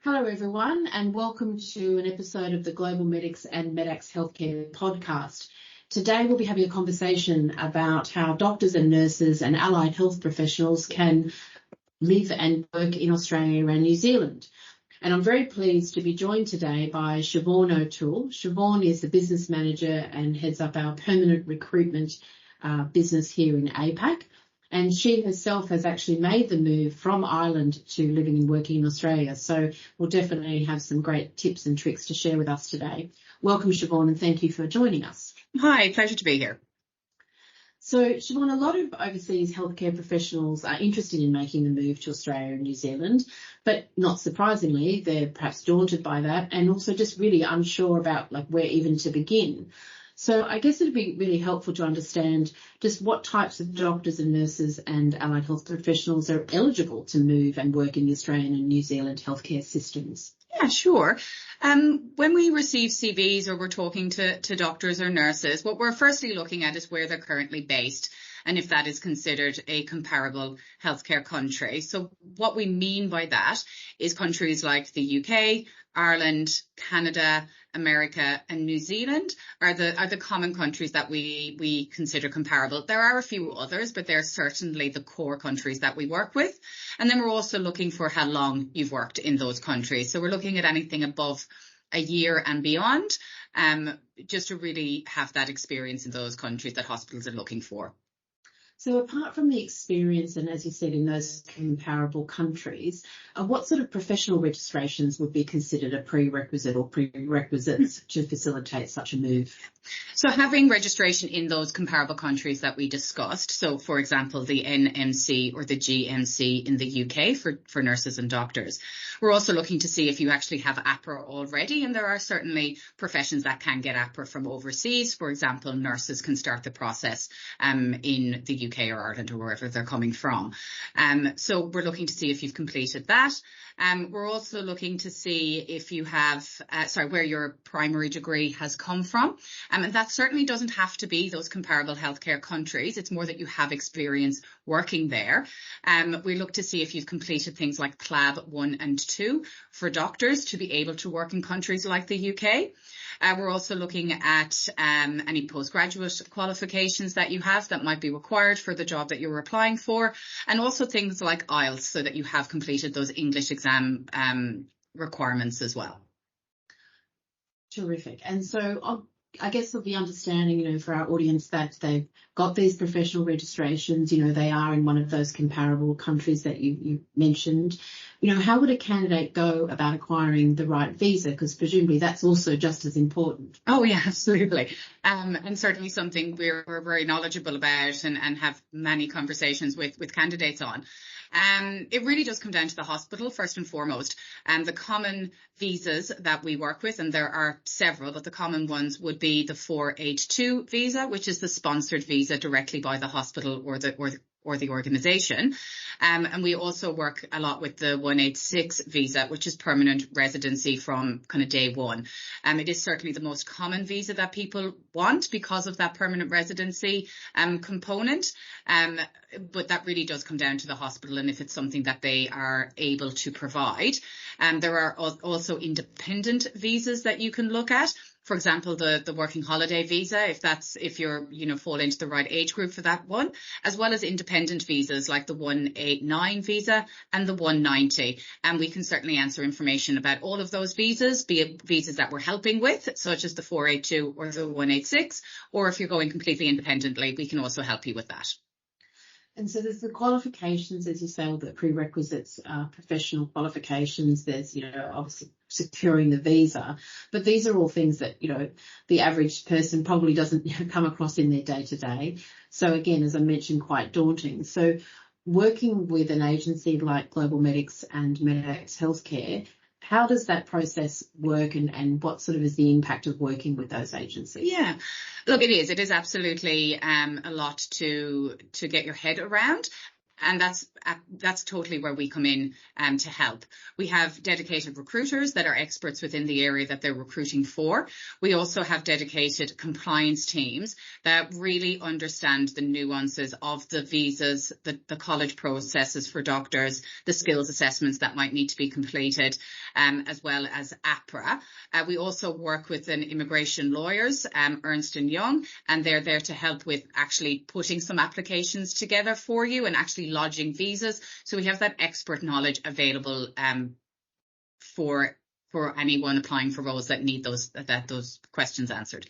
Hello everyone and welcome to an episode of the Global Medics and Medacs Healthcare podcast. Today we'll be having a conversation about how doctors and nurses and allied health professionals can live and work in Australia and New Zealand. And I'm very pleased to be joined today by Siobhan O'Toole. Siobhan is the business manager and heads up our permanent recruitment business here in APAC. And she herself has actually made the move from Ireland to living and working in Australia. So we'll definitely have some great tips and tricks to share with us today. Welcome, Siobhan, and thank you for joining us. Hi, pleasure to be here. So, Siobhan, a lot of overseas healthcare professionals are interested in making the move to Australia and New Zealand, but not surprisingly, they're perhaps daunted by that and also just really unsure about where even to begin. So I guess it'd be really helpful to understand just what types of doctors and nurses and allied health professionals are eligible to move and work in the Australian and New Zealand healthcare systems. Yeah, sure. When we receive CVs or we're talking to doctors or nurses, what we're firstly looking at is where they're currently based and if that is considered a comparable healthcare country. So what we mean by that is countries like the UK, Ireland, Canada, America and New Zealand are the common countries that we consider comparable. There are a few others, but they're certainly the core countries that we work with. And then we're also looking for how long you've worked in those countries. So we're looking at anything above a year and beyond, just to really have that experience in those countries that hospitals are looking for. So apart from the experience and, as you said, in those comparable countries, what sort of professional registrations would be considered a prerequisite or prerequisites to facilitate such a move? So having registration in those comparable countries that we discussed, so for example, the NMC or the GMC in the UK for nurses and doctors. We're also looking to see if you actually have APRA already, and there are certainly professions that can get APRA from overseas. For example, nurses can start the process in the UK or Ireland or wherever they're coming from. So we're looking to see if you've completed that. We're also looking to see if you have, where your primary degree has come from. And that certainly doesn't have to be those comparable healthcare countries. It's more that you have experience working there. We look to see if you've completed things like PLAB 1 and 2 for doctors to be able to work in countries like the UK. We're also looking at any postgraduate qualifications that you have that might be required for the job that you're applying for, and also things like IELTS, so that you have completed those English exam requirements as well. Terrific. And so I guess of the understanding, for our audience that they've got these professional registrations, they are in one of those comparable countries that you mentioned. How would a candidate go about acquiring the right visa? Because presumably that's also just as important. Oh, yeah, absolutely. And certainly something we're very knowledgeable about and have many conversations with candidates on. It really does come down to the hospital first and foremost. The common visas that we work with, and there are several, but the common ones would be the 482 visa, which is the sponsored visa directly by the hospital or the organisation. And we also work a lot with the 186 visa, which is permanent residency from kind of day one. It is certainly the most common visa that people want because of that permanent residency component. But that really does come down to the hospital and if it's something that they are able to provide. There are also independent visas that you can look at. For example, the working holiday visa, if you're, fall into the right age group for that one, as well as independent visas like the 189 visa and the 190. And we can certainly answer information about all of those visas, be it visas that we're helping with, such as the 482 or the 186, or if you're going completely independently, we can also help you with that. And so there's the qualifications, as you say, the prerequisites, professional qualifications. There's, obviously securing the visa. But these are all things that, the average person probably doesn't come across in their day-to-day. So, again, as I mentioned, quite daunting. So working with an agency like Global Medics and Medacs Healthcare, how does that process work and what sort of is the impact of working with those agencies? Yeah, look, it is absolutely a lot to get your head around. And that's totally where we come in to help. We have dedicated recruiters that are experts within the area that they're recruiting for. We also have dedicated compliance teams that really understand the nuances of the visas, the college processes for doctors, the skills assessments that might need to be completed, as well as APRA. We also work with an immigration lawyers, Ernst & Young, and they're there to help with actually putting some applications together for you and actually lodging visas. So we have that expert knowledge available for anyone applying for roles that need those questions answered.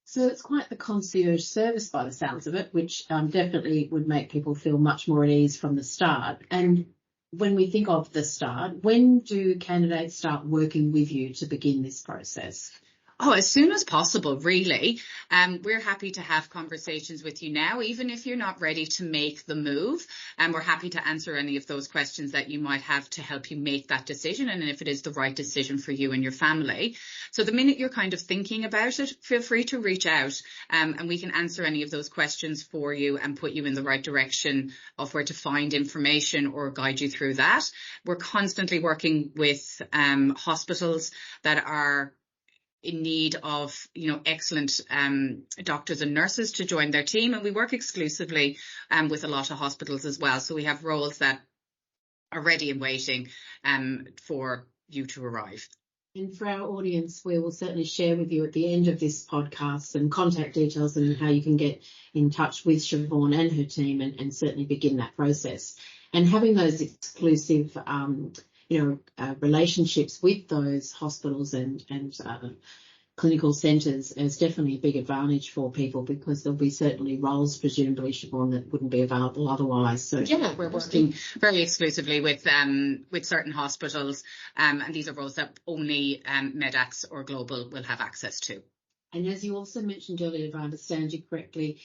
So it's quite the concierge service by the sounds of it, which definitely would make people feel much more at ease from the start. And when we think of the start, when do candidates start working with you to begin this process? Oh, as soon as possible, really. We're happy to have conversations with you now, even if you're not ready to make the move. And we're happy to answer any of those questions that you might have to help you make that decision, and if it is the right decision for you and your family. So the minute you're kind of thinking about it, feel free to reach out, and we can answer any of those questions for you and put you in the right direction of where to find information or guide you through that. We're constantly working with hospitals that are in need of, excellent doctors and nurses to join their team. And we work exclusively with a lot of hospitals as well. So we have roles that are ready and waiting for you to arrive. And for our audience, we will certainly share with you at the end of this podcast some contact details and how you can get in touch with Siobhan and her team and certainly begin that process. And having those exclusive relationships with those hospitals and clinical centres is definitely a big advantage for people, because there'll be certainly roles, presumably, Siobhan, that wouldn't be available otherwise. So yeah, we're working very exclusively with certain hospitals, and these are roles that only Medacs or Global will have access to. And as you also mentioned earlier, if I understand you correctly,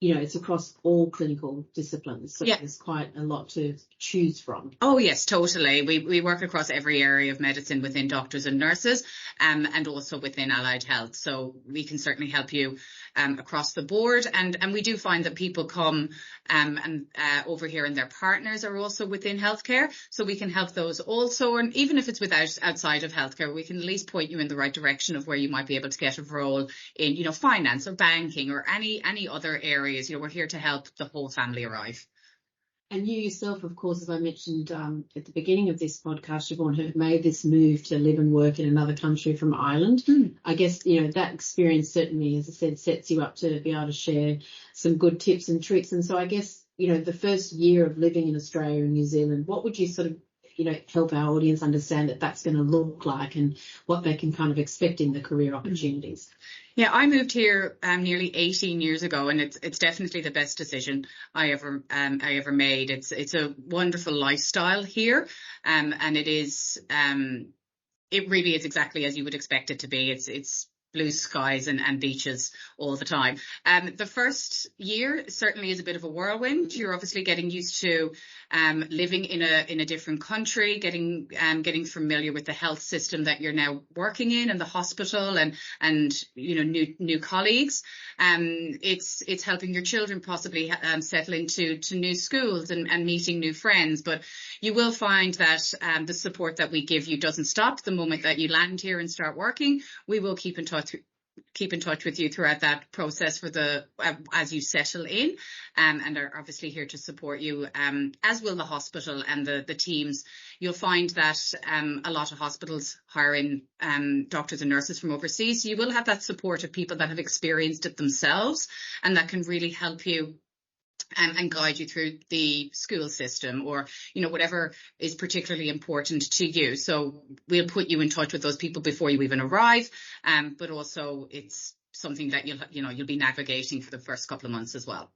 it's across all clinical disciplines, so there's quite a lot to choose from. Oh, yes, totally. We work across every area of medicine within doctors and nurses, and also within allied health. So we can certainly help you across the board. And we do find that people come over here and their partners are also within healthcare. So we can help those also. And even if it's outside of healthcare, we can at least point you in the right direction of where you might be able to get a role in, finance or banking or any other area. We're here to help the whole family arrive. And you yourself, of course, as I mentioned at the beginning of this podcast, Siobhan, have made this move to live and work in another country from Ireland. I guess, that experience certainly, as I said, sets you up to be able to share some good tips and tricks. And so I guess, the first year of living in Australia and New Zealand, what would you sort of, help our audience understand that that's going to look like and what they can kind of expect in the career opportunities? Yeah, I moved here nearly 18 years ago, and it's definitely the best decision I ever made. It's a wonderful lifestyle here, and it really is exactly as you would expect it to be. It's blue skies and beaches all the time. The first year certainly is a bit of a whirlwind. You're obviously getting used to living in a different country, getting familiar with the health system that you're now working in and the hospital and new colleagues. It's helping your children possibly settle into new schools and meeting new friends. But you will find that the support that we give you doesn't stop the moment that you land here and start working. We will keep in touch with you throughout that process as you settle in, and are obviously here to support you, as will the hospital and the teams. You'll find that a lot of hospitals hire in doctors and nurses from overseas. So you will have that support of people that have experienced it themselves and that can really help you and guide you through the school system or, whatever is particularly important to you. So we'll put you in touch with those people before you even arrive. But also it's something that you'll be navigating for the first couple of months as well.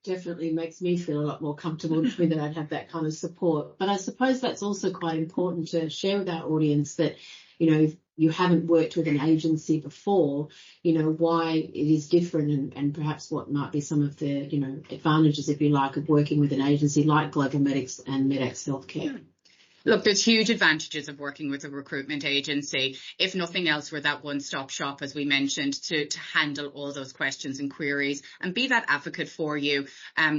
Definitely makes me feel a lot more comfortable knowing that I'd have that kind of support. But I suppose that's also quite important to share with our audience that, if you haven't worked with an agency before, why it is different and perhaps what might be some of the, advantages, if you like, of working with an agency like Global Medics and Medacs Healthcare. Look, there's huge advantages of working with a recruitment agency. If nothing else, we're that one-stop shop, as we mentioned, to handle all those questions and queries and be that advocate for you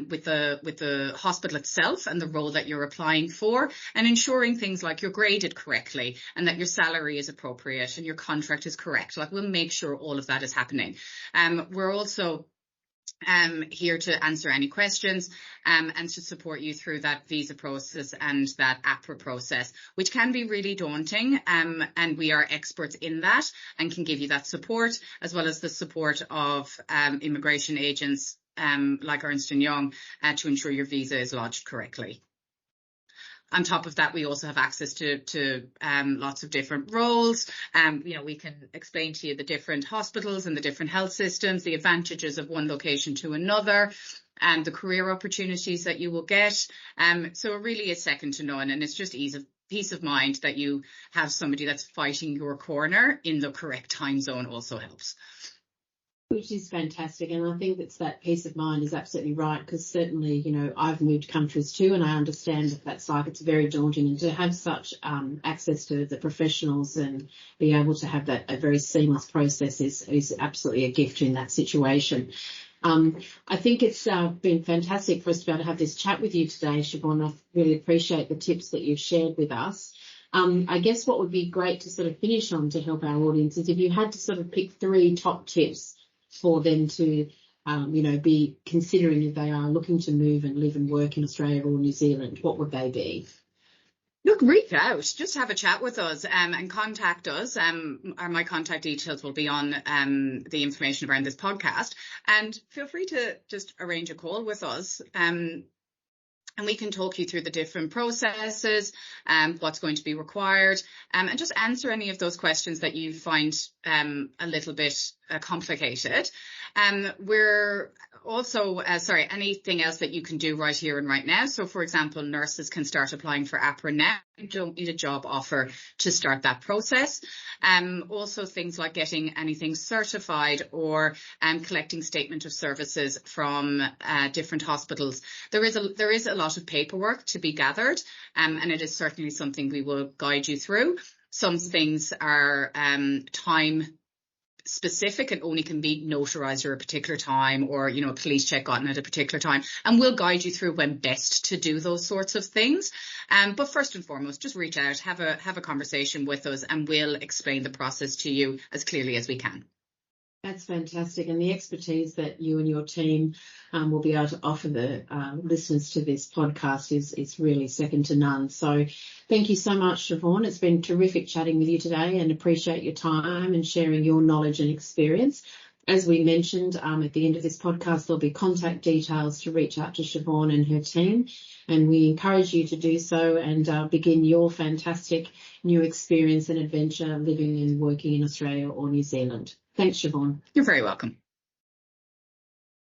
with the hospital itself and the role that you're applying for, and ensuring things like you're graded correctly and that your salary is appropriate and your contract is correct. Like, we'll make sure all of that is happening. We're also here to answer any questions and to support you through that visa process and that APRA process, which can be really daunting, and we are experts in that and can give you that support, as well as the support of immigration agents like Ernst & Young to ensure your visa is lodged correctly. On top of that, we also have access to lots of different roles. We can explain to you the different hospitals and the different health systems, the advantages of one location to another, and the career opportunities that you will get. So it really is second to none, and it's just peace of mind that you have somebody that's fighting your corner in the correct time zone also helps. Which is fantastic, and I think it's that peace of mind is absolutely right, because certainly, I've moved countries too, and I understand that that's like, it's very daunting, and to have such access to the professionals and be able to have that a very seamless process is absolutely a gift in that situation. I think it's been fantastic for us to be able to have this chat with you today, Siobhan. I really appreciate the tips that you've shared with us. I guess what would be great to sort of finish on to help our audience is if you had to sort of pick 3 top tips for them to, be considering if they are looking to move and live and work in Australia or New Zealand, what would they be? Look, reach out, just have a chat with us and contact us. My contact details will be on the information around this podcast, and feel free to just arrange a call with us. And we can talk you through the different processes, what's going to be required, and just answer any of those questions that you find a little bit complicated. We're also, anything else that you can do right here and right now. So, for example, nurses can start applying for APRA now. You don't need a job offer to start that process. Also things like getting anything certified or collecting statement of services from different hospitals. There is a lot of paperwork to be gathered, and it is certainly something we will guide you through. Some things are time specific and only can be notarized at a particular time, or a police check gotten at a particular time, and we'll guide you through when best to do those sorts of things. But first and foremost, just reach out, have a conversation with us, and we'll explain the process to you as clearly as we can. That's fantastic, and the expertise that you and your team will be able to offer the listeners to this podcast is really second to none. So thank you so much, Siobhan. It's been terrific chatting with you today, and appreciate your time and sharing your knowledge and experience. As we mentioned, at the end of this podcast, there'll be contact details to reach out to Siobhan and her team, and we encourage you to do so and begin your fantastic new experience and adventure living and working in Australia or New Zealand. Thanks, Siobhan. You're very welcome.